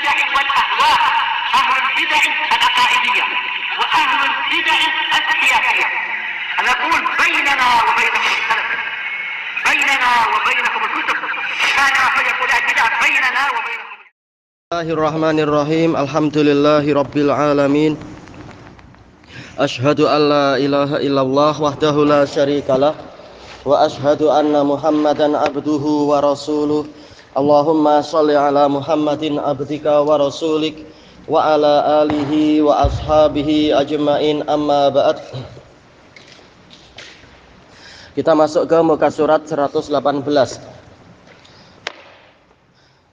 البدع والأهواء، أهل البدع العقائدية وأهل البدع السياسية. نقول بيننا وبينكم السلف، بيننا وبينكم الكتب، كان فيقول البدع بيننا وبينكم. Bismillahirrahmanirrahim. Alhamdulillahi rabbil alamin. Asyhadu an la ilaha illallah wahdahu la syarikalah wa asyhadu anna Muhammadan abduhu wa rasuluh. Allahumma shalli ala Muhammadin abdika wa rasulik wa ala alihi wa ashabihi ajmain, amma ba'd. Kita masuk ke muka surat 118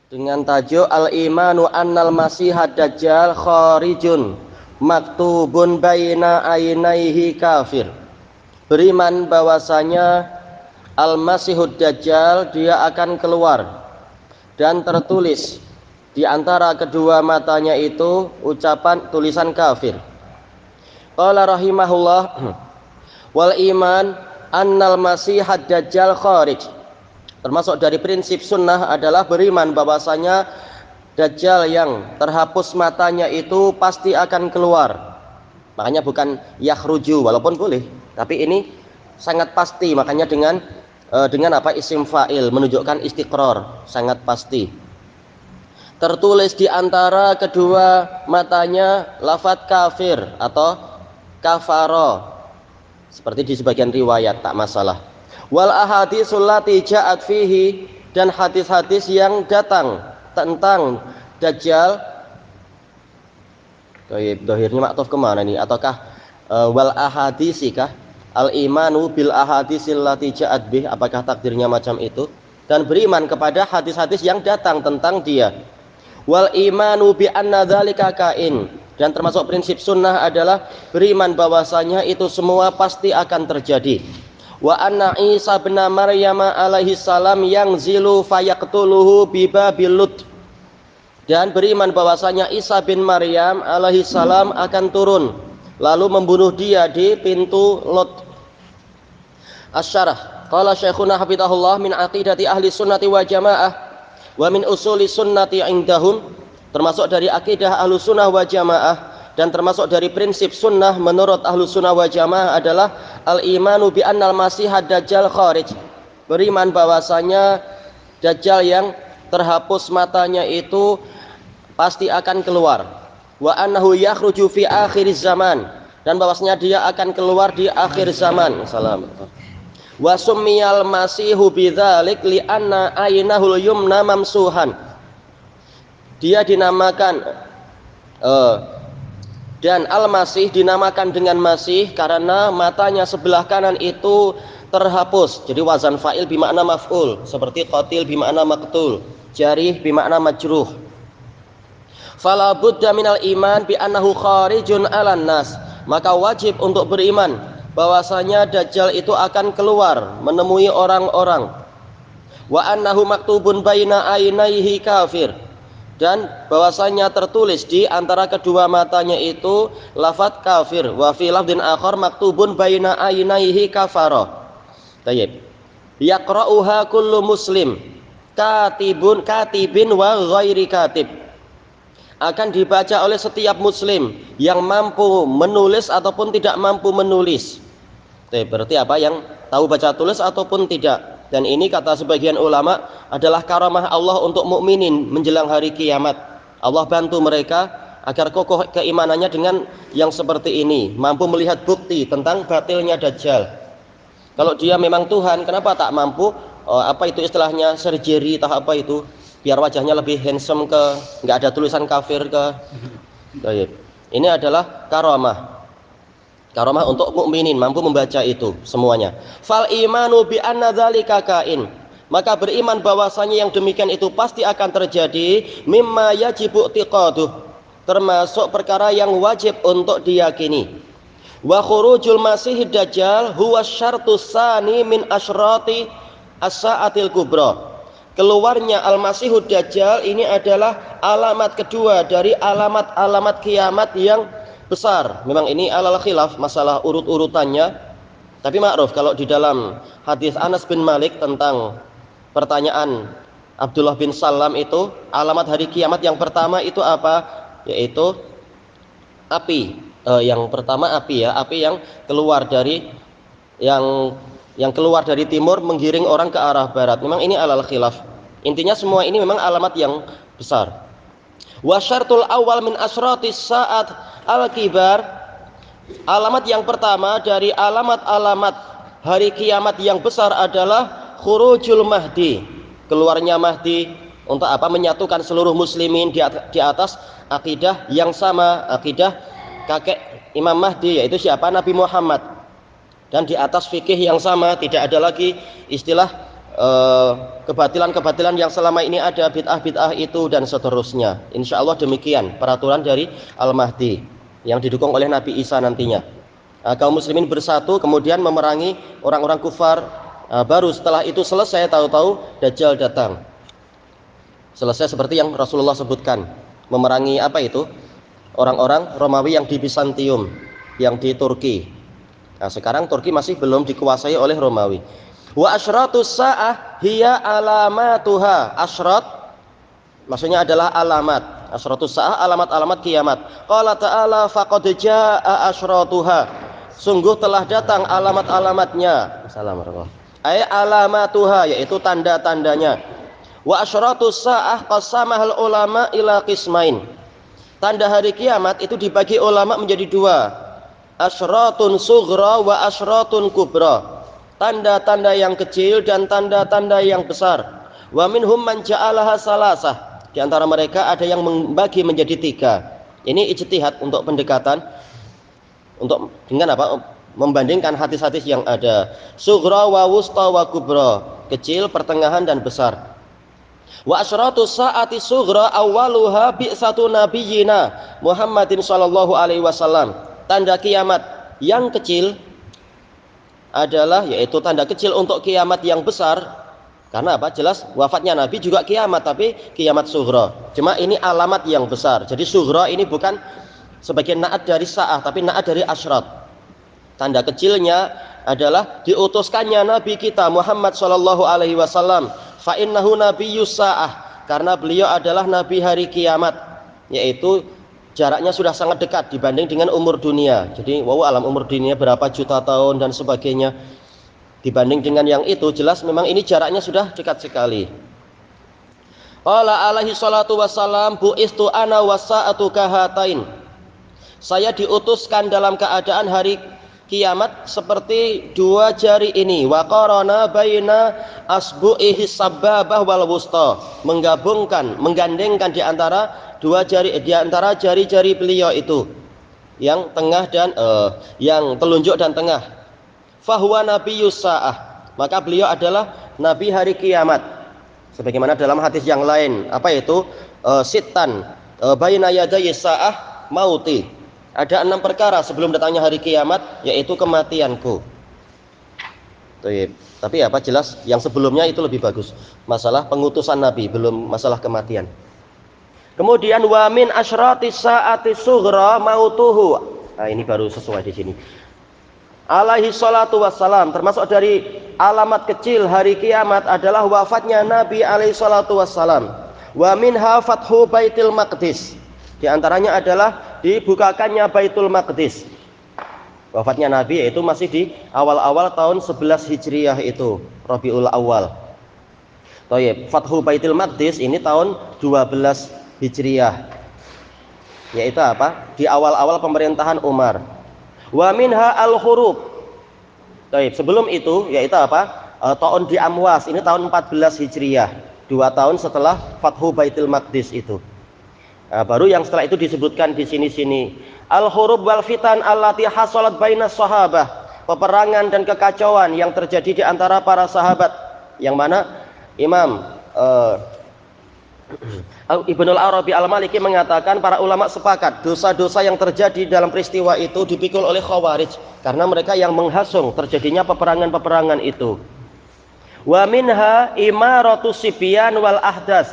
dengan tajuk Al-imanu annal masihad dajjal kharijun maktubun baina ainaihi kafir. Beriman bahwasanya Al-Masihud Dajjal dia akan keluar dan tertulis di antara kedua matanya itu tulisan kafir. Qala rahimahullah wal iman annal masihad dajjal kharij. Termasuk dari prinsip sunnah adalah beriman bahwasanya Dajjal yang terhapus matanya itu pasti akan keluar. Makanya bukan yakhruju, walaupun boleh, tapi ini sangat pasti. Makanya dengan isim fa'il menunjukkan istiqrar, sangat pasti. Tertulis di antara kedua matanya lafaz kafir atau kafaro, seperti di sebagian riwayat, tak masalah. Wal ahaditsul lati ja'at fihi, dan hadis-hadis yang datang tentang Dajjal. Dohirnya maktuf kemana nih? Ataukah wal ahadisikah? Al imanu bil ahadisil lati ja'at bih, apakah takdirnya macam itu? Dan beriman kepada hadis-hadis yang datang tentang dia. Wal imanu bi anna dzalika kain, dan termasuk prinsip sunnah adalah beriman bahwasanya itu semua pasti akan terjadi. Wa anna Isa bin Maryam alaihi salam yanzilu fayaqtuluhu bi babil Lut, dan beriman bahwasanya Isa bin Maryam alaihi salam akan turun lalu membunuh dia di pintu Lut. Asy-syarah qala syekhuna hafizahullah min aqidati ahli sunnati wa jamaah wa min usuli sunnati indahum, termasuk dari akidah ahlu sunnah wa jamaah dan termasuk dari prinsip sunnah menurut ahlu sunnah wa jamaah adalah al-imanu bi annal masihad dajjal kharij. Beriman bahwasanya Dajjal yang terhapus matanya itu pasti akan keluar. Wa annahu yakhruju fi akhir zaman, dan bahwasanya dia akan keluar di akhir zaman. Salam. Wa summiyal masihu bidzalik li anna aynahul yumna mamsuhan. Dia dinamakan dan Al-Masih dinamakan dengan Masih karena matanya sebelah kanan itu terhapus. Jadi wazan fa'il bimakna maf'ul, seperti qatil bimakna maqtul, jarih bimakna majruh. Fala budda minal iman bi annahu kharijun 'alan nas, maka wajib untuk beriman bahwasanya Dajjal itu akan keluar menemui orang-orang. Wa annahu maktubun baina ainaihi kafir, dan bahwasanya tertulis di antara kedua matanya itu lafaz kafir. Wa fi lafdin akhar maktubun baina ainaihi kafara. Tayyib. Yaqra'uha kullu muslim katibin wa ghairi katib. Akan dibaca oleh setiap muslim yang mampu menulis ataupun tidak mampu menulis. Berarti apa? Yang tahu baca tulis ataupun tidak. Dan ini kata sebagian ulama adalah karamah Allah untuk mukminin menjelang hari kiamat. Allah bantu mereka agar kokoh keimanannya dengan yang seperti ini, mampu melihat bukti tentang batilnya Dajjal. Kalau dia memang Tuhan, kenapa tak mampu apa itu istilahnya surgery atau apa itu, biar wajahnya lebih handsome nggak ada tulisan kafir ke. Ini adalah karamah untuk mukminin, mampu membaca itu semuanya. Fal imanu bi anna dzalika kain, maka beriman bahwasanya yang demikian itu pasti akan terjadi. Mimma yajibu i'tiqaduh, termasuk perkara yang wajib untuk diyakini. Wa khurujul masihid dajjal huwa syartus tsani min asyrati as-saatil kubra. Keluarnya Al-Masihud Dajjal ini adalah alamat kedua dari alamat-alamat kiamat yang besar. Memang ini alal khilaf masalah urut-urutannya, tapi ma'ruf kalau di dalam hadis Anas bin Malik tentang pertanyaan Abdullah bin Salam itu, alamat hari kiamat yang pertama itu apa? Yaitu api. Yang pertama api ya, api yang keluar dari yang keluar dari timur menggiring orang ke arah barat. Memang ini alal khilaf. Intinya semua ini memang alamat yang besar. Wa syartul awal min asratis saat al-kibar. Alamat yang pertama dari alamat-alamat hari kiamat yang besar adalah khurujul mahdi. Keluarnya Mahdi untuk apa? Menyatukan seluruh muslimin di atas akidah yang sama, akidah kakek Imam Mahdi, yaitu siapa? Nabi Muhammad. Dan di atas fikih yang sama, tidak ada lagi istilah kebatilan-kebatilan yang selama ini ada, bid'ah-bid'ah itu dan seterusnya. Insya Allah demikian peraturan dari Al-Mahdi yang didukung oleh Nabi Isa nantinya. Kaum muslimin bersatu kemudian memerangi orang-orang kufar. Baru setelah itu selesai, tahu-tahu Dajjal datang. Selesai seperti yang Rasulullah sebutkan, memerangi apa itu? Orang-orang Romawi yang di Bizantium, yang di Turki. Nah, sekarang Turki masih belum dikuasai oleh Romawi. Wa asyratus sa'ah hiya alamatuha. Asyrat maksudnya adalah alamat. Asyratus sa'ah alamat-alamat kiamat. Qala ta'ala faqad jaa'a asyratuha. Sungguh telah datang alamat-alamatnya. Assalamualaikum. Ay alamatuha, yaitu tanda-tandanya. Wa asyratus sa'ah qasamahal ulama ila qismain. Tanda hari kiamat itu dibagi ulama menjadi dua. Asyratun sughra wa asyratun kubra. Tanda-tanda yang kecil dan tanda-tanda yang besar. Wa minhum man ja'alaha salasah. Di antara mereka ada yang membagi menjadi tiga. Ini ijtihad untuk pendekatan, untuk dengan apa? Membandingkan hadis-hadis yang ada. Sughra wa wusta wa kubra, kecil, pertengahan dan besar. Wa asyratus saati sughra awwaluha bi'satu nabiyyina Muhammadin sallallahu alaihi wasallam. Tanda kiamat yang kecil adalah, yaitu tanda kecil untuk kiamat yang besar. Karena apa? Jelas wafatnya Nabi juga kiamat, tapi kiamat sughra. Cuma ini alamat yang besar. Jadi sughra ini bukan sebagai naat dari sa'ah, tapi naat dari asyrat. Tanda kecilnya adalah diutuskannya Nabi kita Muhammad sallallahu alaihi wasallam. Fa innahu nabiyyus sa'ah, karena beliau adalah nabi hari kiamat, yaitu jaraknya sudah sangat dekat dibanding dengan umur dunia. Jadi alam umur dunia berapa juta tahun dan sebagainya. Dibanding dengan yang itu, jelas memang ini jaraknya sudah dekat sekali. Qala alaihi salatu wassalam bu'istu ana wasa'atu kahatain. Saya diutuskan dalam keadaan hari kiamat seperti dua jari ini. Wa qarana baina asbu'ihi sababah wal wusta. Menggandengkan di antara dua jari, di antara jari-jari beliau itu, yang tengah dan yang telunjuk dan tengah. Fahuwa nabiyyus sa'ah, maka beliau adalah nabi hari kiamat. Sebagaimana dalam hadis yang lain, apa itu? Sittan baina yaday sa'ah mauti. Ada 6 perkara sebelum datangnya hari kiamat, yaitu kematianku. Tapi apa jelas yang sebelumnya itu lebih bagus. Masalah pengutusan Nabi, belum masalah kematian. Kemudian wa min asyratis saati sughra mautuhu. Nah, ini baru sesuai di sini. Alaihi salatu wassalam, termasuk dari alamat kecil hari kiamat adalah wafatnya Nabi alaihi salatu wassalam. Wa minha fathu Baitul Maqdis. Di antaranya adalah dibukakannya Baitul Maqdis. Wafatnya Nabi yaitu masih di awal-awal tahun 11 Hijriah itu, Rabiul Awal. Thayyib, Fathu Baitul Maqdis ini tahun 12 Hijriah. Yaitu apa? Di awal-awal pemerintahan Umar. Wa minha al-hurub. Thayyib, sebelum itu yaitu apa? Tahun di Amwas, ini tahun 14 Hijriah. 2 tahun setelah Fathu Baitul Maqdis itu. Nah, baru yang setelah itu disebutkan di sini-sini. Al-hurub wal fitan allati hasalat bainas sahabah. Peperangan dan kekacauan yang terjadi di antara para sahabat. Yang mana Imam Ibnul Arabi Al-Maliki mengatakan para ulama sepakat dosa-dosa yang terjadi dalam peristiwa itu dipikul oleh Khawarij, karena mereka yang menghasung terjadinya peperangan-peperangan itu. Wa minha imaratu sibyan wal ahdas.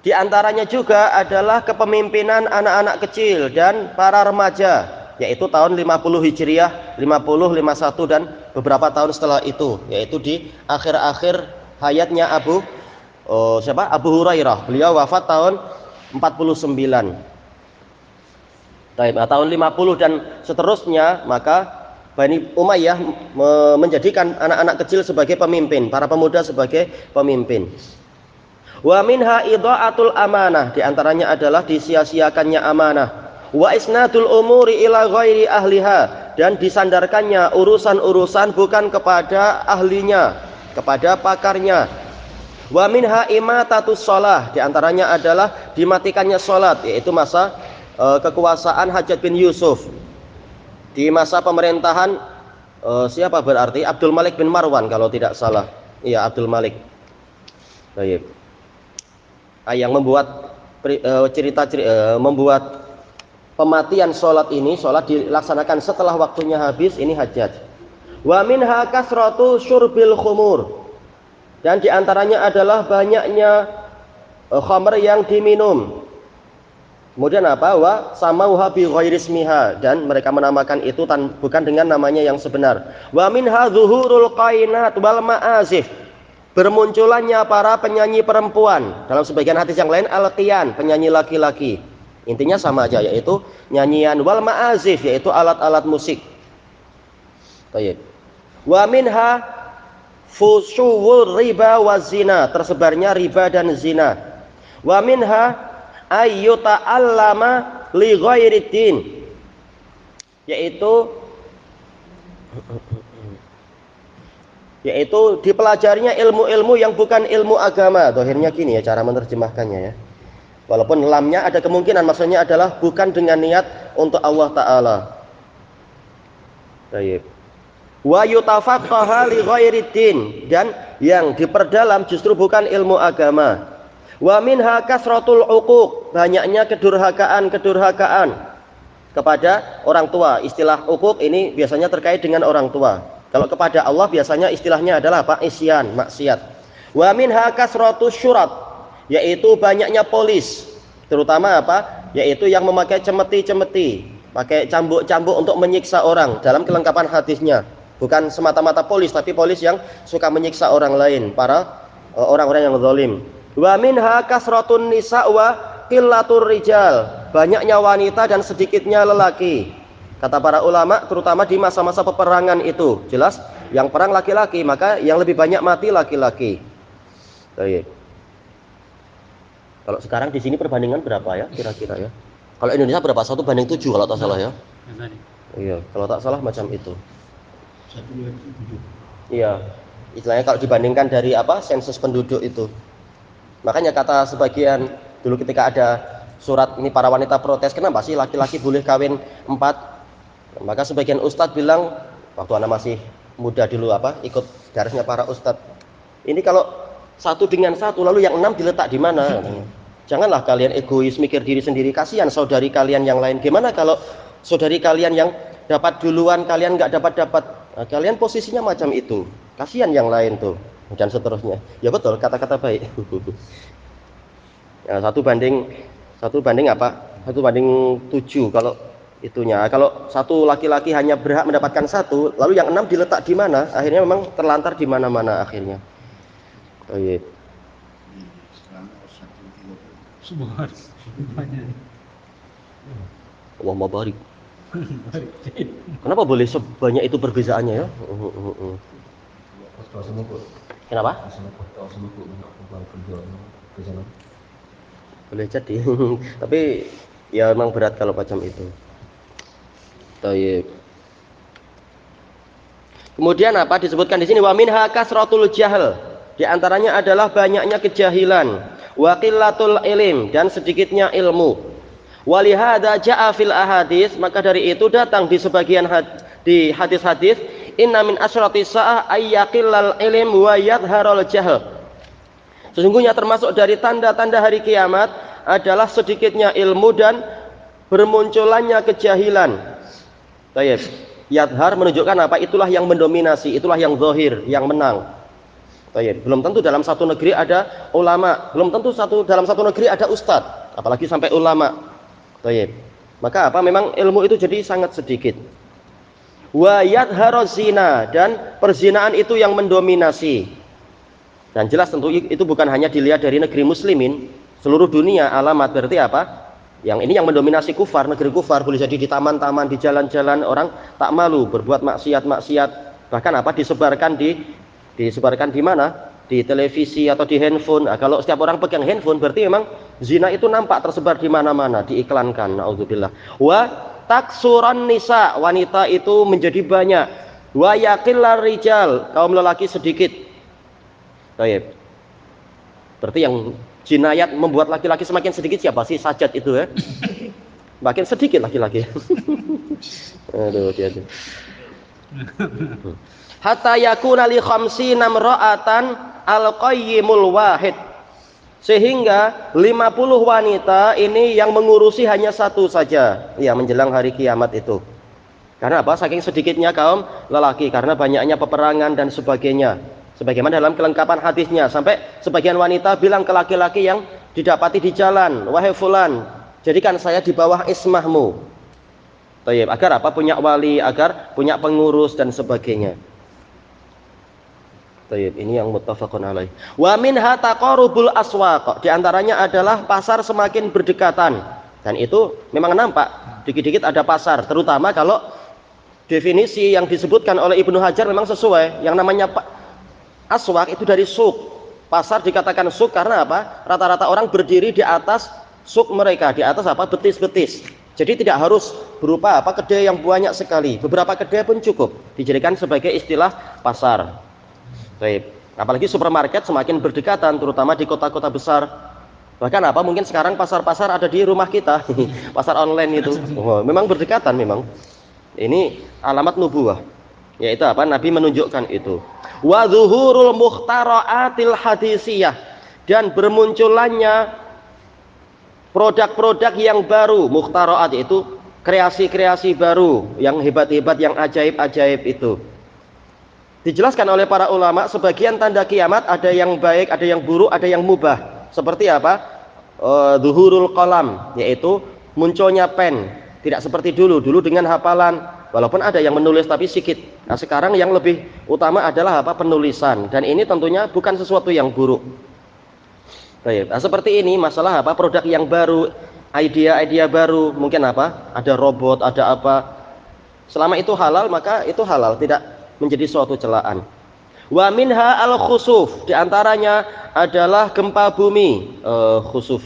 Di antaranya juga adalah kepemimpinan anak-anak kecil dan para remaja, yaitu tahun 50 Hijriah, 50, 51 dan beberapa tahun setelah itu, yaitu di akhir-akhir hayatnya Abu siapa? Abu Hurairah. Beliau wafat tahun 49. Tahun 50 dan seterusnya, maka Bani Umayyah menjadikan anak-anak kecil sebagai pemimpin, para pemuda sebagai pemimpin. Wa minha idha'atul amanah, di antaranya adalah disia-siakannya amanah. Wa isnadul umuri ila ghairi ahliha, dan disandarkannya urusan-urusan bukan kepada ahlinya, kepada pakarnya. Wa minha imatatus shalah, di antaranya adalah dimatikannya salat, yaitu masa kekuasaan Hajjaj bin Yusuf. Di masa pemerintahan siapa berarti? Abdul Malik bin Marwan kalau tidak salah. Iya, Abdul Malik. Baik. Yang membuat membuat pematian sholat ini, sholat dilaksanakan setelah waktunya habis, ini Hajjaj. Wa minha kasratu syurbil khumur, dan diantaranya adalah banyaknya khamr yang diminum. Kemudian apa? Wa samauha bi ghairi ismiha, dan mereka menamakan itu bukan dengan namanya yang sebenar. Wa minha zuhurul qainat wal ma'azif, bermunculannya para penyanyi perempuan. Dalam sebagian hadis yang lain al-qiyan, penyanyi laki-laki. Intinya sama aja, yaitu nyanyian. Wal ma'azif, yaitu alat-alat musik. Baik. Wa minha fusuwur riba wa zina, tersebarnya riba dan zina. Wa minha ayyuta allama li ghairidin, yaitu dipelajarinya ilmu-ilmu yang bukan ilmu agama. Dohirnya gini ya cara menerjemahkannya ya, walaupun lamnya ada kemungkinan maksudnya adalah bukan dengan niat untuk Allah Ta'ala. Baik. Wa yutafaqqaha li ghairidin, dan yang diperdalam justru bukan ilmu agama. Wa minha kasratul uquq, banyaknya kedurhakaan kepada orang tua. Istilah uquq ini biasanya terkait dengan orang tua. Kalau kepada Allah biasanya istilahnya adalah apa? Isyan, maksiat. Wa minha kasratus syurat, yaitu banyaknya polis, terutama apa? Yaitu yang memakai cemeti-cemeti, pakai cambuk-cambuk untuk menyiksa orang. Dalam kelengkapan hadisnya, bukan semata-mata polis, tapi polis yang suka menyiksa orang lain, para orang-orang yang zalim. Wa minha kasratun nisa wa qillatur rijal, banyaknya wanita dan sedikitnya lelaki. Kata para ulama, terutama di masa-masa peperangan itu, jelas yang perang laki-laki, maka yang lebih banyak mati laki-laki. Baik. Kalau sekarang di sini perbandingan berapa ya kira-kira ya? Kalau Indonesia berapa? 1:7 kalau tak salah ya? Iya, kalau tak salah macam itu. 1:7. Iya. Istilahnya kalau dibandingkan dari apa? Sensus penduduk itu. Makanya kata sebagian dulu ketika ada surat ini para wanita protes, kenapa sih laki-laki boleh kawin 4? Maka sebagian ustadz bilang, waktu anak masih muda dulu apa, ikut darasnya para ustadz, ini kalau 1 dengan 1 lalu yang 6 diletak di mana? Janganlah kalian egois mikir diri sendiri, kasihan saudari kalian yang lain. Gimana kalau saudari kalian yang dapat duluan kalian nggak dapat? Nah, kalian posisinya macam itu, kasihan yang lain tuh, dan seterusnya. Ya betul, kata-kata baik. Ya, 1:7 kalau itunya. Kalau 1 laki-laki hanya berhak mendapatkan 1, lalu yang 6 diletak di mana? Akhirnya memang terlantar di mana-mana akhirnya. Baik. Allahumma barik. Kenapa boleh sebanyak itu perbezaannya ya? Kenapa? Boleh jadi. Tapi ya memang berat kalau macam itu. Baik. Kemudian apa disebutkan di sini? Wa minha kasratul jahl, di antaranya adalah banyaknya kejahilan, wa qillatul ilm, dan sedikitnya ilmu. Walihada ja'a fil ahadits, maka dari itu datang di sebagian di hadis-hadis, inna min asratis sa'ah ayyaqillal ilm wa yadharul jahl. Sesungguhnya termasuk dari tanda-tanda hari kiamat adalah sedikitnya ilmu dan bermunculannya kejahilan. Baik. Yadhar menunjukkan apa? Itulah yang mendominasi, itulah yang zahir, yang menang. Baik. Belum tentu dalam satu negeri ada ulama, belum tentu dalam satu negeri ada ustadz, apalagi sampai ulama. Baik. Maka apa? Memang ilmu itu jadi sangat sedikit. Wa yadharu zina, dan perzinaan itu yang mendominasi. Dan jelas tentu itu bukan hanya dilihat dari negeri muslimin, seluruh dunia alamat. Berarti apa? Yang ini yang mendominasi kufar, negeri kufar. Boleh jadi di taman-taman, di jalan-jalan orang tak malu berbuat maksiat-maksiat. Bahkan apa disebarkan di mana? Di televisi atau di handphone. Nah, kalau setiap orang pegang handphone berarti memang zina itu nampak tersebar di mana-mana, diiklankan. Nauzubillah. Wa taksuran nisa, wanita itu menjadi banyak. Wa yaqillar rijal, kaum lelaki sedikit. Baik. Berarti yang jinayat membuat laki-laki semakin sedikit siapa sih? Sajat itu ya. Makin sedikit laki-laki. Aduh, dia. Hatta yakuna li khamsina imra'atan al-qayyimul wahid. Sehingga 50 wanita ini yang mengurusi hanya satu saja ya menjelang hari kiamat itu. Karena apa? Saking sedikitnya kaum lelaki, karena banyaknya peperangan dan sebagainya. Sebagaimana dalam kelengkapan hadisnya, sampai sebagian wanita bilang ke laki-laki yang didapati di jalan, wahai fulan, jadikan saya di bawah ismahmu. Tayyib, agar apa? Punya wali, agar punya pengurus dan sebagainya. Tayyib, ini yang muttafaqun alaih. Wa minha taqarubul aswaq, di antaranya adalah pasar semakin berdekatan. Dan itu memang nampak, dikit-dikit ada pasar, terutama kalau definisi yang disebutkan oleh Ibnu Hajar memang sesuai. Yang namanya aswaq itu dari suk. Pasar dikatakan suk karena apa? Rata-rata orang berdiri di atas suk mereka, di atas apa? Betis-betis. Jadi tidak harus berupa apa? Kedai yang banyak sekali. Beberapa kedai pun cukup dijadikan sebagai istilah pasar. Baik. Apalagi supermarket semakin berdekatan, terutama di kota-kota besar. Bahkan apa? Mungkin sekarang pasar-pasar ada di rumah kita. Pasar online itu. Oh, memang berdekatan memang. Ini alamat nubuwah. Yaitu apa? Nabi menunjukkan itu. Wa zuhurul mukhtaraatil hadisiyah, dan bermunculannya produk-produk yang baru. Mukhtaraat itu kreasi-kreasi baru yang hebat-hebat, yang ajaib-ajaib itu. Dijelaskan oleh para ulama, sebagian tanda kiamat ada yang baik, ada yang buruk, ada yang mubah. Seperti apa? Zuhurul qalam, yaitu munculnya pen. Tidak seperti dulu dengan hafalan. Walaupun ada yang menulis tapi sedikit. Nah, sekarang yang lebih utama adalah apa? Penulisan. Dan ini tentunya bukan sesuatu yang buruk. Baik. Nah, seperti ini masalah apa? Produk yang baru, ide-ide baru, mungkin apa? Ada robot, ada apa? Selama itu halal, maka itu halal, tidak menjadi suatu celaan. Wa minha al-khusuf, di antaranya adalah gempa bumi, khusuf.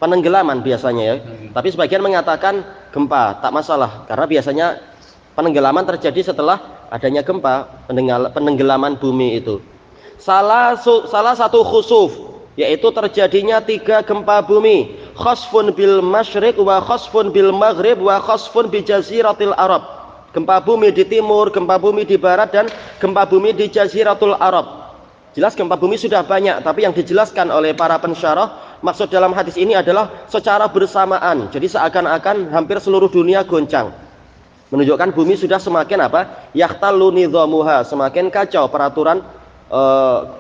Penenggelaman biasanya ya. Tapi sebagian mengatakan gempa, tak masalah karena biasanya penenggelaman terjadi setelah adanya gempa, penenggelaman bumi itu. Salah satu khusuf, yaitu terjadinya 3 gempa bumi, khasfun bil masyriq wa khasfun bil maghrib wa khasfun bi jaziratil Arab. Gempa bumi di timur, gempa bumi di barat, dan gempa bumi di jaziratul Arab. Jelas gempa bumi sudah banyak, tapi yang dijelaskan oleh para pensyarah, maksud dalam hadis ini adalah secara bersamaan. Jadi seakan-akan hampir seluruh dunia goncang. Menunjukkan bumi sudah semakin apa? Yahtallu nidhamuha, semakin kacau peraturan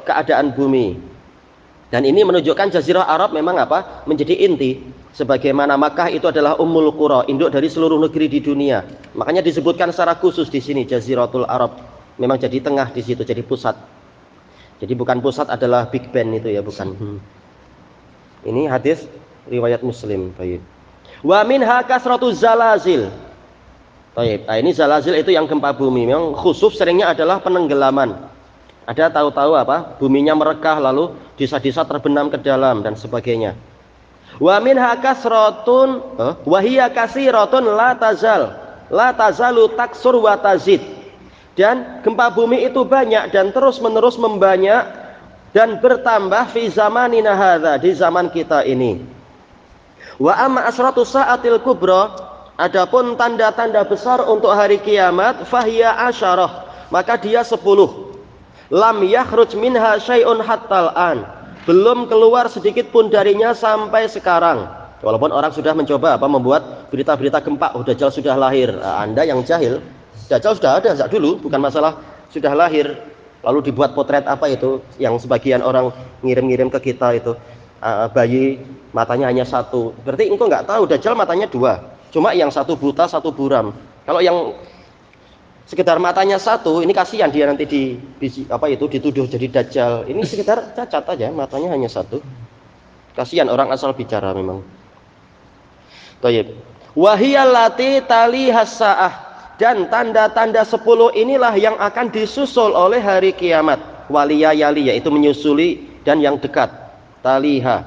keadaan bumi. Dan ini menunjukkan Jazirah Arab memang apa? Menjadi inti. Sebagaimana Makkah itu adalah Ummul Qura, induk dari seluruh negeri di dunia. Makanya disebutkan secara khusus di sini Jaziratul Arab. Memang jadi tengah di situ, jadi pusat. Jadi bukan pusat adalah Big Ben itu ya, bukan. Ini hadis riwayat Muslim. Baik. Wa minha kasratu zalazil. Baik. Nah, ini zalazil itu yang gempa bumi. Memang khusuf seringnya adalah penenggelaman. Ada tahu-tahu apa? Buminya merekah lalu desa-desa terbenam ke dalam dan sebagainya. Wa minha kasratun wa hiya kasiratun la tazalu taksur wa tazid. Dan gempa bumi itu banyak dan terus-menerus membanyak dan bertambah fi zamanina hadza, di zaman kita ini. Wa amma asratu sa'atil kubra, adapun tanda-tanda besar untuk hari kiamat, fahiya asyarah, maka dia 10. Lam yakhruj minha syai'un hattal an, belum keluar sedikit pun darinya sampai sekarang. Walaupun orang sudah mencoba membuat berita-berita gempa, Dajjal sudah lahir. Nah, Anda yang jahil, Dajjal sudah ada sejak dulu, bukan masalah sudah lahir. Lalu dibuat potret apa itu yang sebagian orang ngirim-ngirim ke kita itu, bayi matanya hanya 1. Berarti engkau nggak tahu Dajjal matanya 2. Cuma yang 1 buta, 1 buram. Kalau yang Sekedar matanya satu, ini kasihan dia nanti dituduh jadi dajjal. Ini sekedar cacat aja, matanya hanya satu. Kasihan orang asal bicara memang. Thayyib. Wahiyallati tali hasaah, dan tanda-tanda 10 inilah yang akan disusul oleh hari kiamat. Waliya yali, yaitu menyusuli dan yang dekat. Taliha.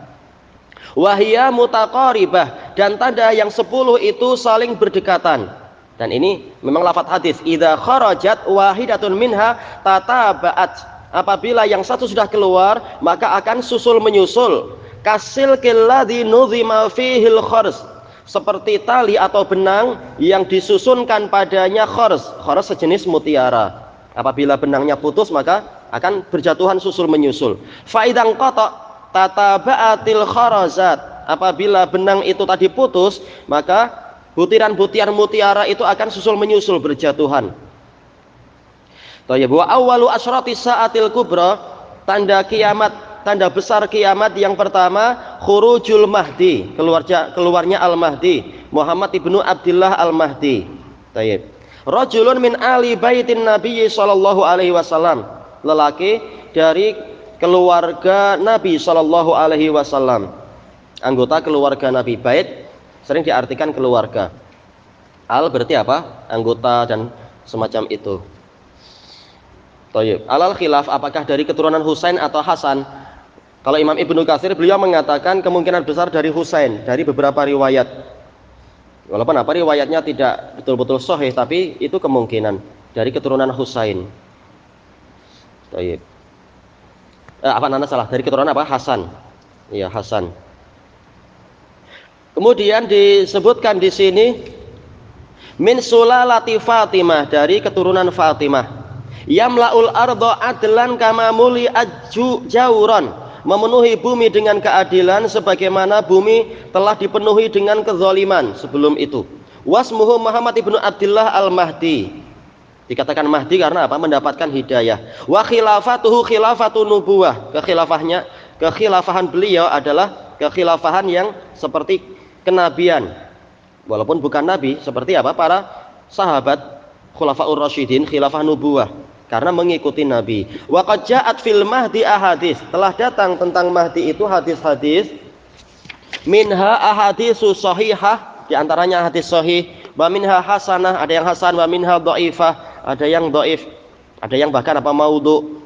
Wahiyya mutaqaribah, dan tanda yang 10 itu saling berdekatan. Dan ini memang lafadz hadis, idza kharajat wahidatun minha tataba'at, apabila yang satu sudah keluar maka akan susul menyusul. Kasil killadzi nuzima fihil khars, seperti tali atau benang yang disusunkan padanya khars. Khars sejenis mutiara. Apabila benangnya putus maka akan berjatuhan susul menyusul. Fa idzan qata tataba'atil kharazat, apabila benang itu tadi putus maka butiran-butiran mutiara itu akan susul menyusul berjatuhan. Thayyib. Wa awwalu asyrati sa'atil kubra, tanda kiamat, tanda besar kiamat yang pertama, khurujul mahdi, keluarnya al-mahdi, Muhammad ibnu Abdullah al-Mahdi. Thayyib. Rajulun min ali baitin Nabi sallallahu alaihi wasallam, lelaki dari keluarga Nabi sallallahu alaihi wasallam, anggota keluarga Nabi. Bait sering diartikan keluarga. Al berarti apa? Anggota dan semacam itu. Thayyib. Alal khilaf, apakah dari keturunan Husain atau Hasan? Kalau Imam Ibnu Katsir, beliau mengatakan kemungkinan besar dari Husain, dari beberapa riwayat. Walaupun riwayatnya tidak betul-betul sahih, tapi itu kemungkinan dari keturunan Husain. Thayyib. Salah, dari keturunan Hasan. Iya, Hasan. Kemudian disebutkan di sini min sulalati Fatimah, dari keturunan Fatimah. Yamlaul ardo adlan kama muli jauron, memenuhi bumi dengan keadilan sebagaimana bumi telah dipenuhi dengan kezaliman sebelum itu. Wasmuhu Muhammad ibnu Abdullah al-Mahdi. Dikatakan Mahdi karena mendapatkan hidayah. Wa khilafatuhu khilafatu nubuwah. Kekhilafahan beliau adalah kekhilafahan yang seperti kenabian, walaupun bukan nabi, seperti para sahabat khulafaur rasyidin, khilafah nubuwah karena mengikuti nabi. Wa qad ja'at fil mahdi ahadits, telah datang tentang mahdi itu hadis-hadis. Minha ahaditsu shahihah, di antaranya hadis sahih, wa minha hasanah, ada yang hasan, wa minha dhaifah, ada yang dhaif, ada yang bahkan maudhu.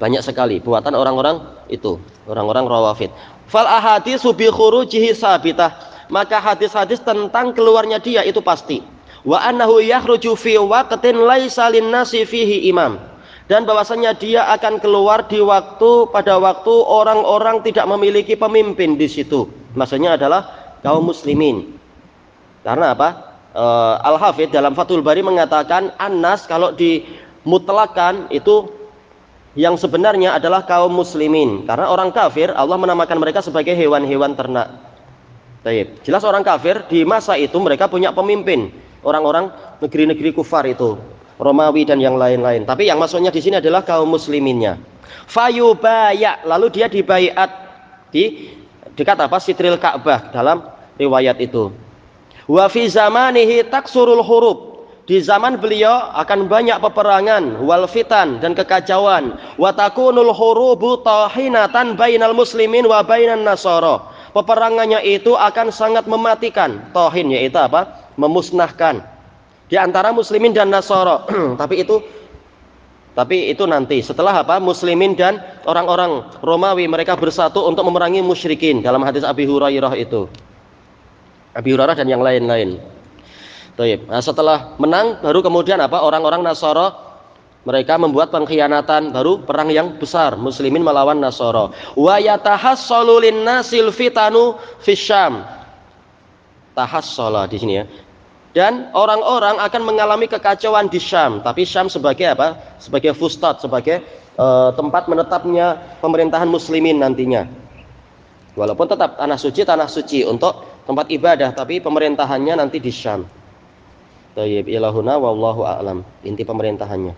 Banyak sekali buatan orang-orang itu, orang-orang rawafid. Fal ahaditsu bi khurujihi sabitah, maka hadis-hadis tentang keluarnya dia itu pasti. Wa annahu yakhruju fi waqtin laisa linnasi fihi imam, dan bahwasanya dia akan keluar pada waktu orang-orang tidak memiliki pemimpin di situ. Maksudnya adalah kaum muslimin. Karena Al-Hafidz dalam Fathul Bari mengatakan annas kalau dimutlakan itu yang sebenarnya adalah kaum muslimin, karena orang kafir Allah menamakan mereka sebagai hewan-hewan ternak. Baik, jelas orang kafir di masa itu mereka punya pemimpin, orang-orang negeri-negeri kufar itu, Romawi dan yang lain-lain. Tapi yang maksudnya di sini adalah kaum musliminnya. Fayubaya, lalu dia dibaiat di dekat Sitril Ka'bah dalam riwayat itu. Wa fi zamanihi taksurul hurub, di zaman beliau akan banyak peperangan, wal fitan, dan kekacauan. Wa takunul hurubu tahinatan bainal muslimin wa bainan nasara, peperangannya itu akan sangat mematikan. Tahin yaitu memusnahkan di antara muslimin dan nasara. tapi itu nanti setelah muslimin dan orang-orang Romawi mereka bersatu untuk memerangi musyrikin, dalam hadis Abi Hurairah itu, Abi Hurairah dan yang lain-lain. Nah, setelah menang baru kemudian orang-orang Nasara mereka membuat pengkhianatan, baru perang yang besar muslimin melawan Nasara. Wa yatahassalu linnasil fitanu fisyam. Tahassala di sini ya. Dan orang-orang akan mengalami kekacauan di Syam, tapi Syam sebagai sebagai fustat, sebagai tempat menetapnya pemerintahan muslimin nantinya. Walaupun tetap tanah suci untuk tempat ibadah, tapi pemerintahannya nanti di Syam. Thayyib, ilahuna wallahu a'lam, inti pemerintahannya.